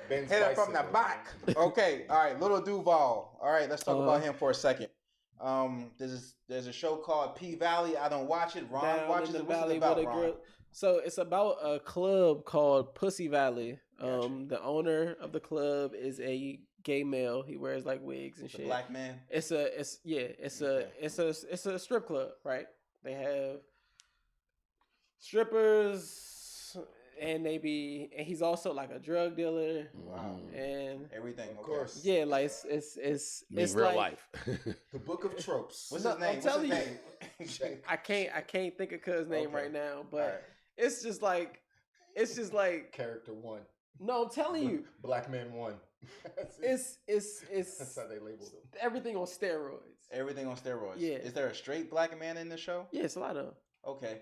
Ben's Hit it from the bicycle. back. Okay, all right, little Duval. All right, let's talk about him for a second. There's a show called P Valley. I don't watch it. Ron Down watches in the it. What's valley it about, with a Ron? girl. So it's about a club called Pussy Valley. The owner of the club is a gay male. He wears like wigs and It's shit. a black man. It's a strip club, right? They have strippers, and he's also like a drug dealer. Wow. And Everything, Of course. yeah, like it's real like, life. The book of tropes. What's his name? I'm telling What's his name? I can't think of cuz name Okay. right now, but All right. it's just like Character 1. no, I'm telling you, Black man 1. That's it's how they labeled them. everything on steroids. Everything on steroids. Yeah. Is there a straight black man in the show? Yeah, it's a lot of them. Okay.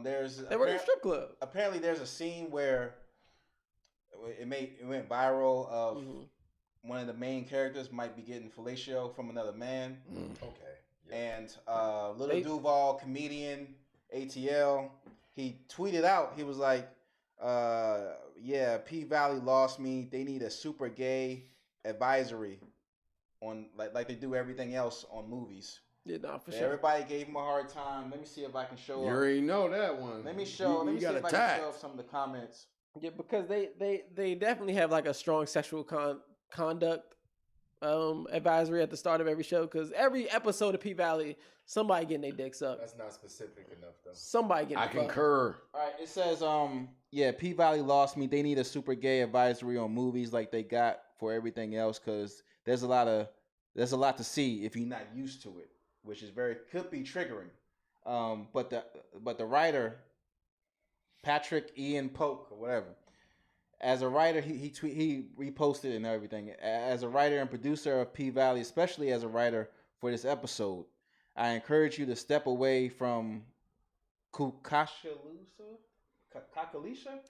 There's They work at a strip club. apparently there's a scene where it went viral of one of the main characters might be getting fellatio from another man. Okay. Yeah. And Little Duval, comedian, ATL, he tweeted out, he was like, yeah, P Valley lost me. They need a super gay advisory on like they do everything else on movies. Yeah, nah, for And sure. everybody gave him a hard time. Let me see if I can show You up. already know that one. Let me see if I can show up some of the comments. Yeah, because they definitely have like a strong sexual conduct advisory at the start of every show. Because every episode of P Valley, somebody getting their dicks up. That's not specific enough, though. Somebody getting. I fucked. concur. All right, it says, yeah, P Valley lost me. They need a super gay advisory on movies like they got for everything else, because there's a lot to see if you're not used to it, which is could be triggering. But the writer, Patrick Ian Polk or whatever, as a writer, he reposted and everything. As a writer and producer of P Valley, especially as a writer for this episode, I encourage you to step away from Kukashalisha.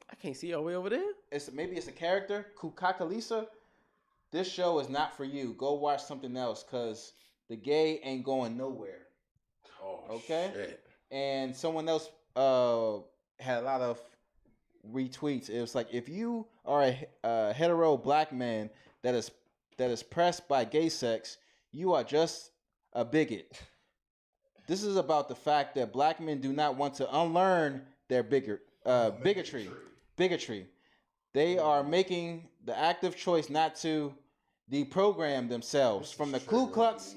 I can't see all the way over there. Maybe it's a character, Kukakalisa. This show is not for you. Go watch something else, cause the gay ain't going nowhere. Oh, Okay? shit. And someone else had a lot of retweets. It was like, if you are a hetero black man that is pressed by gay sex, you are just a bigot. This is about the fact that black men do not want to unlearn their bigotry. They are making the active choice not to deprogram themselves from the Ku Klux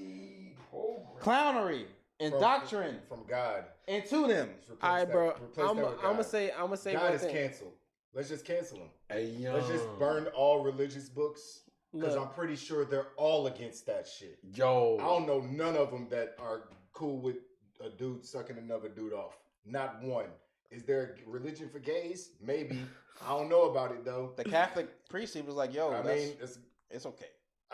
clownery and doctrine From God. into them. All right, bro. Replace I'm that with gonna God. say God one is thing. canceled. Let's just cancel him. Hey, yo. Let's just burn all religious books. Because Look. I'm pretty sure they're all against that shit. Yo. I don't know none of them that are cool with a dude sucking another dude off. Not one. Is there a religion for gays? Maybe. I don't know about it though. The Catholic priest, he was like, yo, I mean, it's okay.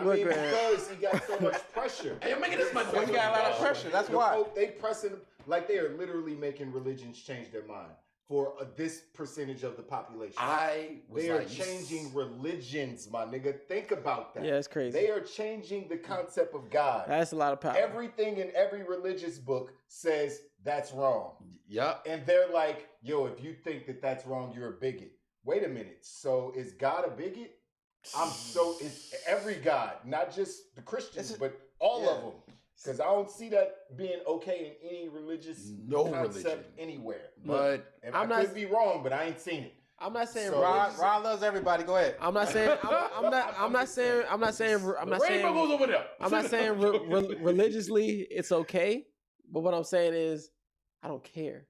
Look, man. because he got so much pressure. Hey, you're making this much Well, he got a lot of pressure. That's The why. Pope, they pressing like they are literally making religions change their mind for this percentage of the population. They are changing religions, my nigga. Think about that. Yeah, it's crazy. They are changing the concept of God. That's a lot of power. Everything in every religious book says that's wrong. Yup. And they're like, yo, if you think that that's wrong, you're a bigot. Wait a minute. So is God a bigot? It's every God, not just the Christians, but all of them. Because I don't see that being okay in any religious concept anywhere. But And I'm I not- could be wrong, but I ain't seen it. I'm not saying So- Ron loves everybody. Go ahead. I'm not saying rainbow goes over there. I'm not saying religiously it's okay, but what I'm saying is I don't care.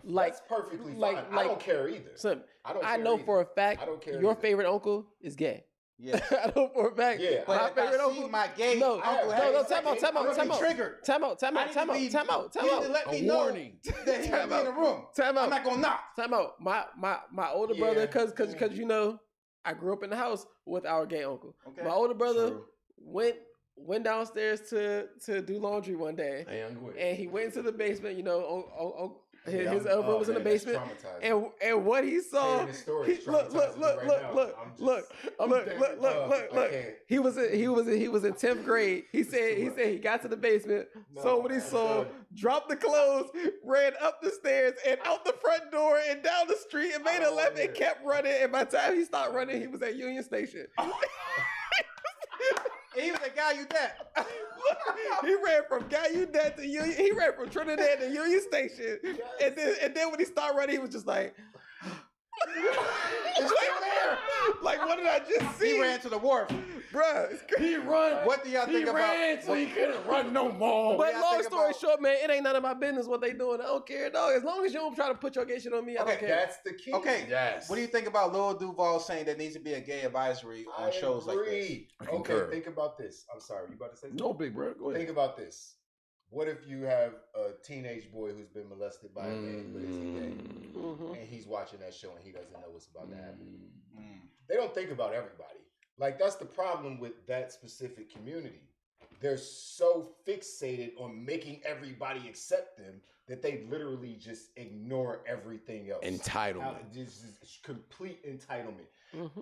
Like That's perfectly fine. like- I don't care either. son, I don't. I care know either. for a fact I don't care your either. favorite uncle is gay. Yeah. I know for a fact. Yeah, But my if I favorite see uncle. my gay No, uncle, no, hey, time out. I'm triggered. Time out. You need to let me A know warning. that he might be in the room. Time I'm out. not gonna knock. Time out. My older Yeah. brother, cause you know, I grew up in the house with our gay uncle. Okay. My older brother True. went downstairs to do laundry one day. Hey, I'm good. And he went into the basement, you know, His elbow was in the basement, and what he saw. Look. He was in 10th grade. He said he got to the basement, saw what he saw, dropped the clothes, ran up the stairs and out the front door and down the street and made a left and kept running. And by the time he stopped running, he was at Union Station. He was at Gallaudet. He ran from Gallaudet to Union. He ran from Trinidad to Union Station, and then when he started running, he was just like, "It's still there." Like, what did I just see? He ran to the wharf, bruh. He run. What do y'all think about? He ran so he couldn't run no more. But long story short, man, it ain't none of my business what they doing. I don't care, dog. As long as you don't try to put your gay shit on me, I don't care. That's the key. Okay. Yes. What do you think about Lil Duval saying there needs to be a gay advisory on shows like this? Okay, think about this. I'm sorry, you about to say something? No, big bro. Go ahead. Think about this. What if you have a teenage boy who's been molested by a man, but is gay, and he's watching that show and he doesn't know what's about to happen? They don't think about everybody. Like, that's the problem with that specific community. They're so fixated on making everybody accept them that they literally just ignore everything else. Entitlement. This is complete entitlement.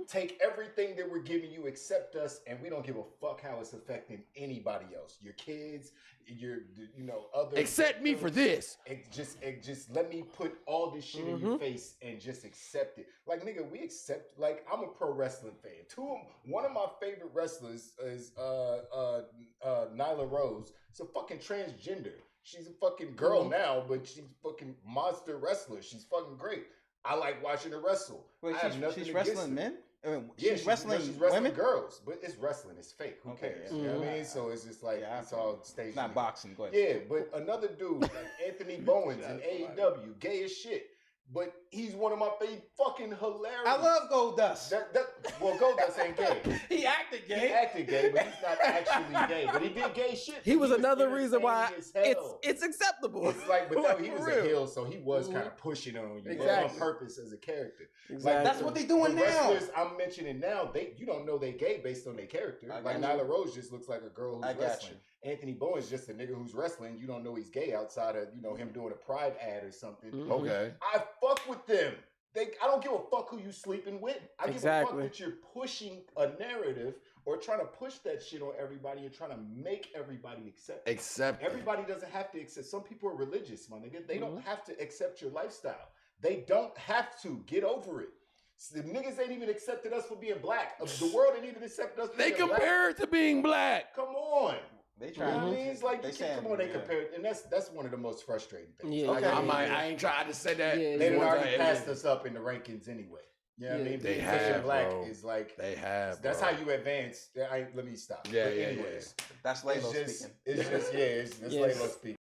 Take everything that we're giving you, accept us, and we don't give a fuck how it's affecting anybody else. Your kids, other. Accept me for this. Just let me put all this shit in your face and just accept it. Like, nigga, we accept. Like, I'm a pro wrestling fan. One of my favorite wrestlers is Nyla Rose. It's a fucking transgender. She's a fucking girl now, but she's fucking monster wrestler. She's fucking great. I like watching her wrestle. Wait, she's wrestling men? I mean, she's wrestling wrestling women? girls, but it's wrestling. It's fake. Who cares? You know what I mean? So it's just like, it's all staged. It's not boxing. Go ahead. Yeah, but another dude, like Anthony Bowens in AEW, gay as shit. But he's one of my favorite, fucking hilarious. I love Goldust. Well, Goldust ain't gay. He acted gay. He acted gay, but he's not actually gay. But he did gay shit. He was another reason why it's acceptable. It's like, but he was a heel, so he was kind of pushing on you on purpose as a character. Exactly. Like, that's what they doing the now. wrestlers I'm mentioning now, you don't know they gay based on their character. Like Nyla Rose just looks like a girl who's wrestling. Anthony Bowen's just a nigga who's wrestling. You don't know he's gay outside of him doing a Pride ad or something. Okay. I fuck with them. I don't give a fuck who you sleeping with. I give a fuck that you're pushing a narrative or trying to push that shit on everybody and trying to make everybody accept it. Everybody doesn't have to accept. Some people are religious, my nigga. They don't have to accept your lifestyle. They don't have to. Get over it. The niggas ain't even accepted us for being black. The world ain't even accepted us for being black. They compare it to being black. Come on. They try. You know what I mean? It's like, come on, they compare it. And that's one of the most frustrating things. Yeah. Like, I ain't trying to say that. Yeah, they done already passed us up in the rankings anyway. You know what I mean? They Pushing have, black bro. is like, They have. that's bro. how you advance. Let me stop. Yeah, but yeah, anyways, That's Laylo speaking. It's just, it's Yes. Laylo speaking.